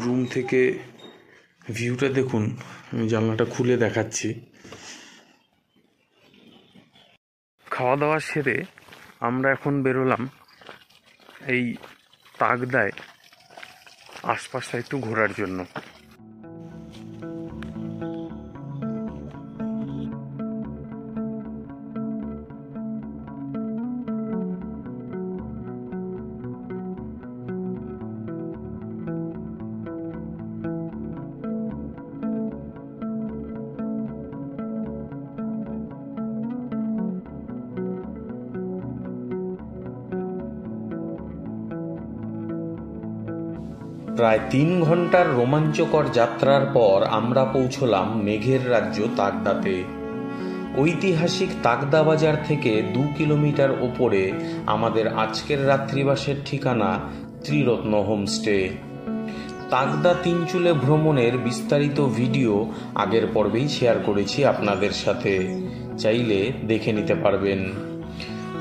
Room থেকে ভিউটা দেখুন। আমি জানলাটা খুলে দেখাচ্ছি। খাওয়া দাওয়া সেরে আমরা এখন বেরোলাম এই তাকদায় আশপাশটা একটু ঘোরার জন্য। প্রায় ৩ ঘন্টার রোমাঞ্চকর যাত্রার পর আমরা পৌঁছলাম মেঘের রাজ্য তাকদাতে। ঐতিহাসিক তাকদা বাজার থেকে ২ কিলোমিটার ওপরে আমাদের আজকের রাত্রিবাসের ঠিকানা ত্রিরত্ন হোমস্টে। তাকদা তিনচুলে ভ্রমণের বিস্তারিত ভিডিও আগের পর্বেই শেয়ার করেছি আপনাদের সাথে, চাইলে দেখে নিতে পারবেন।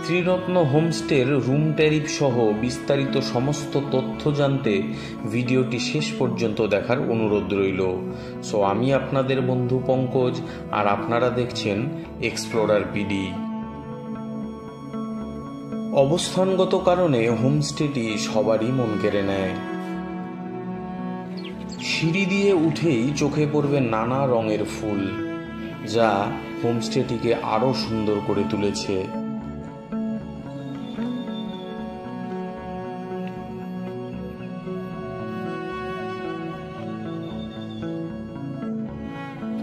ত্রিরত্ন হোমস্টের রুম ট্যারিফ সহ বিস্তারিত সমস্ত তথ্য জানতে ভিডিওটি শেষ পর্যন্ত দেখার অনুরোধ রইল। সো আমি আপনাদের বন্ধু পঙ্কজ, আর আপনারা দেখছেন এক্সপ্লোরার পিডি। অবস্থানগত কারণে হোমস্টেটি সবারই মন কেড়ে নেয়। সিঁড়ি দিয়ে উঠেই চোখে পড়বে নানা রঙের ফুল, যা হোমস্টেটিকে আরো সুন্দর করে তুলেছে।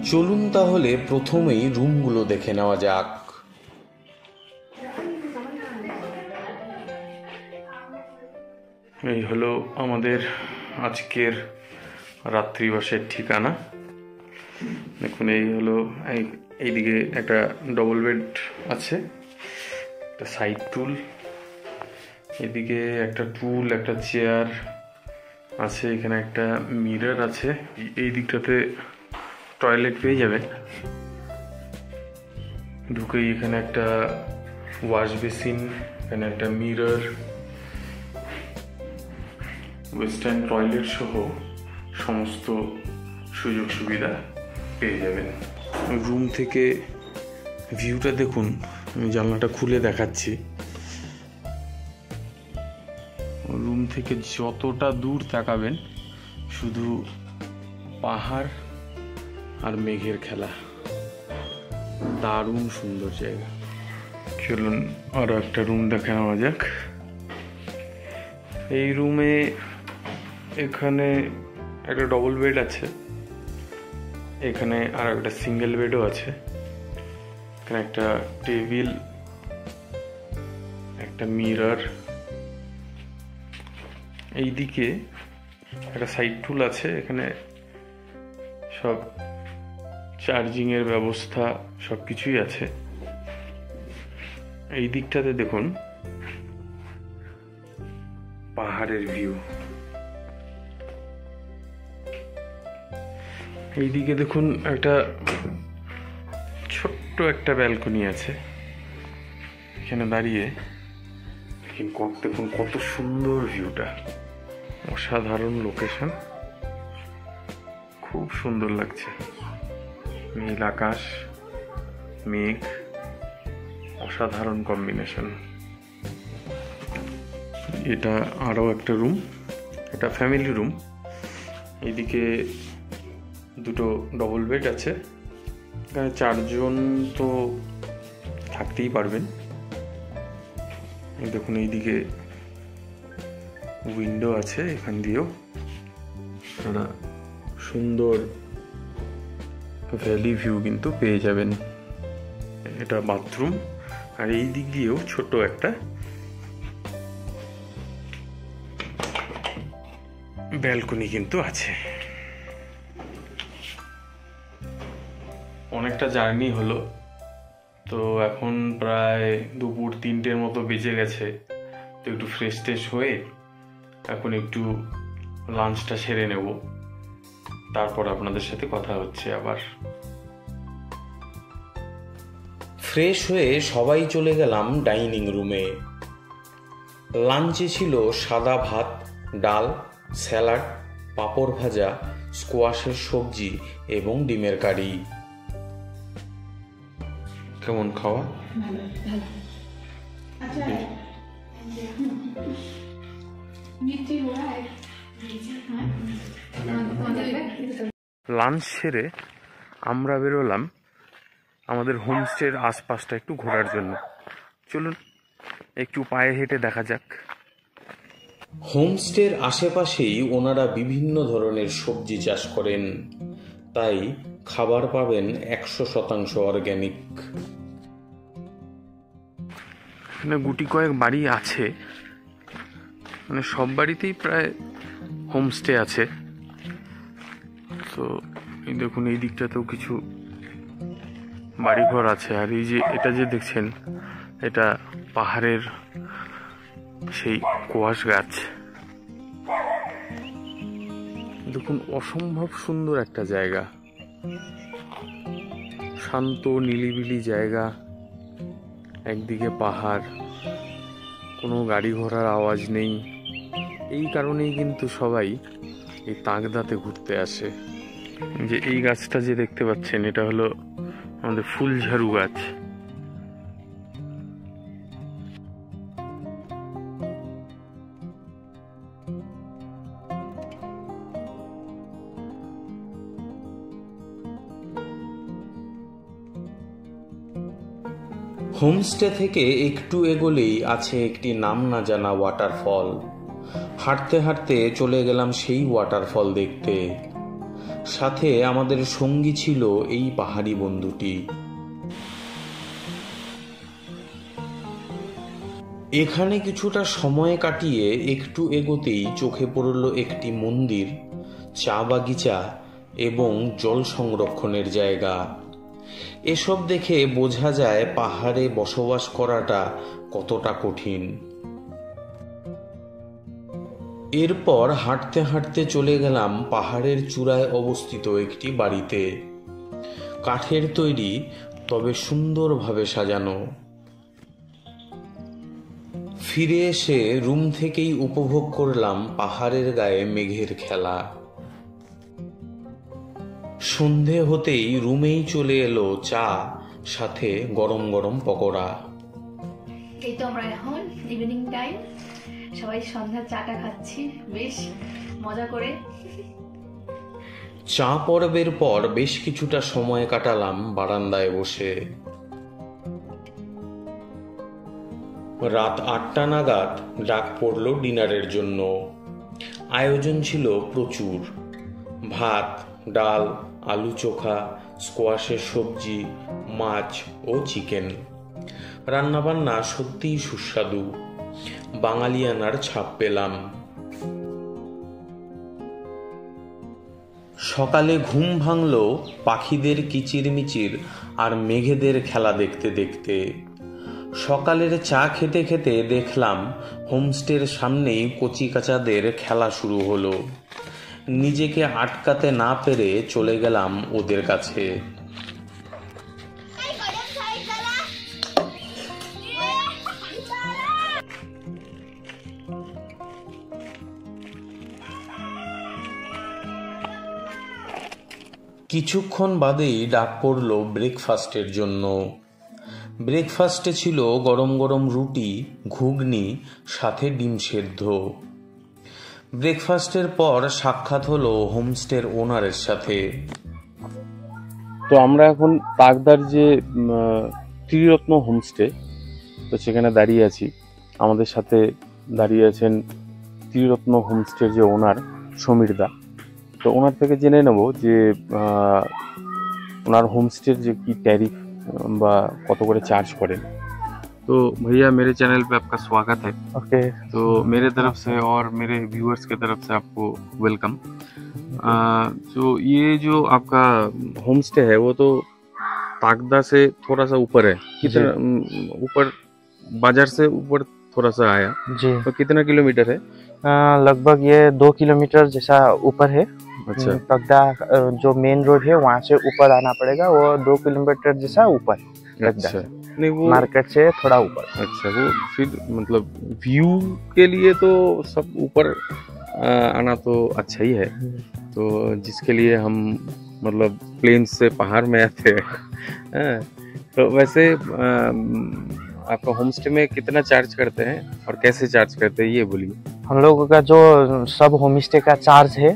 চলুন তাহলে প্রথমেই রুমগুলো দেখে নেওয়া যাক। এই হলো আমাদের আজকের রাত্রিবাসের ঠিকানা। দেখুন, এই হলো এইদিকে একটা ডবল বেড আছে, একটা সাইড টুল, এদিকে একটা টুল, একটা চেয়ার আছে, এখানে একটা মিরর আছে। এই দিকটাতে টয়লেট পেয়ে যাবেন। ঢুকেই এখানে একটা ওয়াশ বেসিন, এখানে একটা মিরর, ওয়েস্টার্ন টয়লেট সহ সমস্ত সুযোগ সুবিধা পেয়ে যাবেন। রুম থেকে ভিউটা দেখুন। আমি জানলাটা খুলে দেখাচ্ছি। রুম থেকে যতটা দূর তাকাবেন শুধু পাহাড় আর মেঘের খেলা। দারুণ সুন্দর জায়গা। চলুন আরো একটা রুম দেখে নেওয়া যাক। এই রুমে এখানে একটা ডবল বেড আছে, এখানে আর একটা সিঙ্গেল বেডও আছে। এখানে একটা টেবিল, একটা মিরর, এইদিকে একটা সাইড টুল আছে। এখানে সব চার্জিং এর ব্যবস্থা সবকিছুই আছে। এই দিকটাতে দেখুন পাহাড়ের ভিউ। এইদিকে দেখুন একটা ছোট্ট একটা ব্যালকনি আছে। এখানে দাঁড়িয়ে দেখুন কত সুন্দর ভিউটা। অসাধারণ লোকেশন, খুব সুন্দর লাগছে। নীল আকাশ, মেঘ, অসাধারণ কম্বিনেশন। এটা আরও একটা রুম, এটা ফ্যামিলি রুম। এইদিকে দুটো ডবল বেড আছে। এখানে 4 জন তো থাকতেই পারবেন। দেখুন এইদিকে উইন্ডো আছে, এখান দিয়েও একটা সুন্দর ভ্যালি ভিউ কিন্তু পেয়ে যাবেন। এটা বাথরুম, আর এই দিক দিয়েও ছোট একটা ব্যালকনি কিন্তু আছে। অনেকটা জার্নি হলো, তো এখন প্রায় দুপুর 3টের মতো বেজে গেছে। তো একটু ফ্রেশ ট্রেশ হয়ে এখন একটু লাঞ্চটা সেরে নেব, তারপর আপনাদের সাথে কথা হচ্ছে আবার। ফ্রেশ হয়ে সবাই চলে গেলাম ডাইনিং রুমে। লাঞ্চে ছিল সাদা ভাত, ডাল, স্যালাড, পাঁপড় ভাজা, স্কোয়াশের সবজি এবং ডিমের কারি। কেমন খাওয়া? লাঞ্চ সেরে আমরা বেরোলাম আমাদের হোমস্টের আশপাশটা একটু ঘোরার জন্য। চলুন একটু পায়ে হেঁটে দেখা যাক। হোমস্টের আশেপাশেই ওনারা বিভিন্ন ধরনের সবজি চাষ করেন, তাই খাবার পাবেন 100% অর্গ্যানিক। এখানে গুটি কয়েক বাড়ি আছে, মানে সব বাড়িতেই প্রায় হোমস্টে আছে। তো এই দেখুন এই দিকটাতেও কিছু বাড়িঘর আছে। আর এই যে এটা যে দেখছেন, এটা পাহাড়ের সেই কোয়াশ গাছ। দেখুন অসম্ভব সুন্দর একটা জায়গা, শান্ত নিলিবিলি জায়গা, একদিকে পাহাড়, কোনো গাড়ি ঘোড়ার আওয়াজ নেই। এই কারণেই কিন্তু সবাই এই তাকদাতে ঘুরতে আসে। যে এই গাছটা যে দেখতে পাচ্ছেন, এটা হলো আমাদের ফুলঝাড়ু গাছ। হোমস্টে থেকে একটু এগোলেই আছে একটি নাম না জানা ওয়াটারফল। হাঁটতে হাঁটতে চলে গেলাম সেই ওয়াটারফল দেখতে। সাথে আমাদের সঙ্গী ছিল এই পাহাড়ি বন্ধুটি। এখানে কিছুটা সময় কাটিয়ে একটু এগোতেই চোখে পড়ল একটি মন্দির, চা বাগিচা এবং জল সংরক্ষণের জায়গা। এসব দেখে বোঝা যায় পাহাড়ে বসবাস করাটা কতটা কঠিন। এরপর হাঁটতে হাঁটতে চলে গেলাম পাহাড়ের চূড়ায় অবস্থিত একটি বাড়িতে। কাঠের তৈরি, তবে সুন্দরভাবে সাজানো। ফিরে এসে রুম থেকেই উপভোগ করলাম পাহাড়ের গায়ে মেঘের খেলা। সন্ধে হতেই রুমেই চলে এলো চা, সাথে গরম গরম পকোড়া। এই তো আমরা এখন ইভিনিং টাইম সবাই সন্ধ্যার চাটা খাচ্ছি বেশ মজা করে। চা পর্বের পর বেশ কিছুটা সময় কাটালাম বারান্দায় বসে। রাত 8টা নাগাদ ডাক পড়ল ডিনারের জন্য। আয়োজন ছিল প্রচুর, ভাত, ডাল, আলু চোখা, স্কোয়াশের সবজি, মাছ ও চিকেন। রান্নাবান্না সত্যিই সুস্বাদু, বাঙালিয়ানার ছাপ পেলাম। সকালে ঘুম ভাঙল পাখিদের কিচিরমিচির আর মেঘেদের খেলা দেখতে দেখতে। সকালের চা খেতে খেতে দেখলাম হোমস্টের সামনেই কচিকাচাদের খেলা শুরু হলো। নিজেকে আটকাতে না পেরে চলে গেলাম ওদের কাছে। কিছুক্ষণ বাদেই ডাক পড়ল ব্রেকফাস্টের জন্য। ব্রেকফাস্টে ছিল গরম গরম রুটি, ঘুগনি, সাথে ডিম সেদ্ধ। ব্রেকফাস্টের পর সাক্ষাৎ হলো হোমস্টের ওনারের সাথে। তো আমরা এখন তাকদার যে ত্রিরত্ন হোমস্টে, তো সেখানে দাঁড়িয়ে আছি। আমাদের সাথে দাঁড়িয়ে আছেন ত্রিরত্ন হোমস্টের যে ওনার সমীর দা। তো ওনার থেকে জেনে নেব যে ওনার হোমস্টের যে কি टैरिफ বা কত করে চার্জ করেন। तो भैया मेरे चैनल पे आपका स्वागत है। ओके तो मेरे तरफ से और मेरे व्यूअर्स की तरफ से आपको वेलकम। तो ये जो आपका होम स्टे है वो तो ताकदा से थोड़ा सा ऊपर है, कितना ऊपर बाजार से ऊपर थोड़ा सा आया, जी तो कितना किलोमीटर है? लगभग ये 2 किलोमीटर जैसा ऊपर है। अच्छा तगदा जो मेन रोड है वहाँ से ऊपर आना पड़ेगा, वो 2 किलोमीटर जैसा ऊपर तगदा। अच्छा नहीं वो मार्केट से थोड़ा ऊपर। अच्छा वो फिर मतलब व्यू के लिए तो सब ऊपर आना तो अच्छा ही है, तो जिसके लिए हम मतलब प्लेन से पहाड़ में आते हैं। तो वैसे आपका होम स्टे में कितना चार्ज करते हैं और कैसे चार्ज करते हैं ये बोलिए। हम लोगों का जो सब होम स्टे का चार्ज है,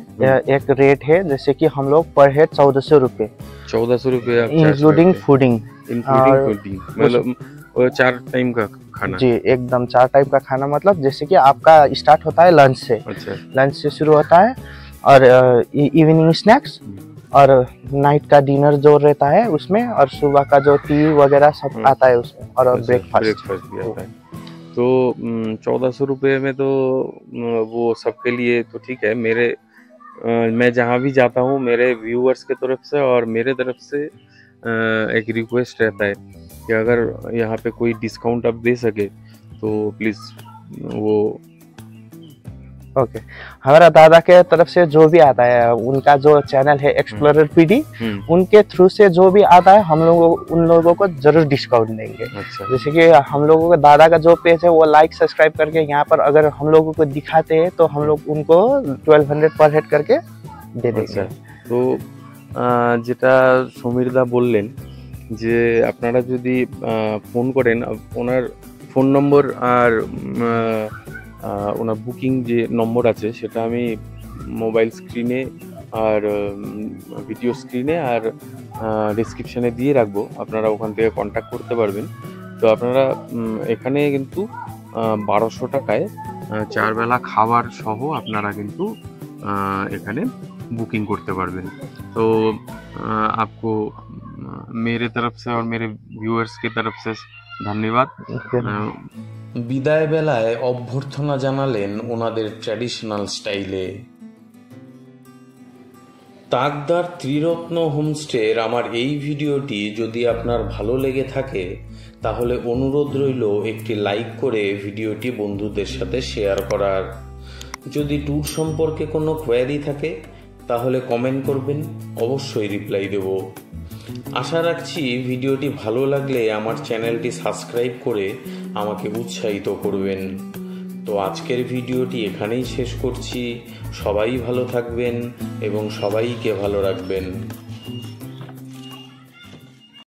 एक रेट है, जैसे कि हम लोग पर हेड 1400 रुपये, 1400 रुपये इंक्लूडिंग फूडिंग, मतलब 4 टाइम का खाना। जी एकदम 4 टाइप का खाना, मतलब जैसे कि आपका स्टार्ट होता है लंच से। अच्छा, लंच से शुरू होता है और इवनिंग स्नैक्स और नाइट का डिनर जो रहता है उसमें, और सुबह का जो टी वगैरह सब आता है उसमें, और ब्रेकफास्ट भी आता है। तो 1400 रुपये में तो वो सबके लिए तो ठीक है। मैं जहाँ भी जाता हूँ मेरे व्यूअर्स की तरफ से और मेरे तरफ से एक रिक्वेस्ट रहता है कि अगर यहाँ पे कोई डिस्काउंट आप दे सके तो प्लीज़ वो। ओके, हमारा दादा के तरफ से जो भी आता है, उनका जो चैनल है एक्सप्लोरर पीडी, उनके थ्रू से जो भी आता है हम लोग उन लोगों को जरूर डिस्काउंट देंगे। अच्छा। जैसे कि हम लोगों को दादा का जो पेज है वो लाइक सब्सक्राइब करके यहाँ पर अगर हम लोगों को दिखाते हैं तो हम लोग उनको 1200 पर हेड करके दे देंगे। तो যেটা সমীরদা বললেন যে আপনারা যদি ফোন করেন, ওনার ফোন নম্বর আর ওনার বুকিং যে নম্বর আছে সেটা আমি মোবাইল স্ক্রিনে আর ভিডিও স্ক্রিনে আর ডেসক্রিপশানে দিয়ে রাখবো, আপনারা ওখান থেকে কন্ট্যাক্ট করতে পারবেন। তো আপনারা এখানে কিন্তু 1200 টাকায় 4 বেলা খাবার সহ আপনারা কিন্তু এখানে बुकिंग करते पारबेन। तो आपको मेरे तरफ से और मेरे व्यूअर्स की तरफ से धन्यवाद। বিদায় বেলায় অভ্যর্থনা জানালেন ওনাদের ট্র্যাডিশনাল স্টাইলে। তাকদার ত্রিরত্ন হোমস্টের আমার এই ভিডিওটি যদি আপনার ভালো লেগে থাকে তাহলে অনুরোধ রইল একটি লাইক করে ভিডিওটি বন্ধুদের সাথে শেয়ার করার। যদি ট্যুর সম্পর্কে কোনো কোয়েরি থাকে তাহলে কমেন্ট করবেন, অবশ্যই রিপ্লাই দেব। আশা রাখছি ভিডিওটি ভালো লাগলে আমার চ্যানেলটি সাবস্ক্রাইব করে আমাকে উৎসাহিত করবেন। তো আজকের ভিডিওটি এখানেই শেষ করছি। সবাই ভালো থাকবেন এবং সবাইকে ভালো রাখবেন।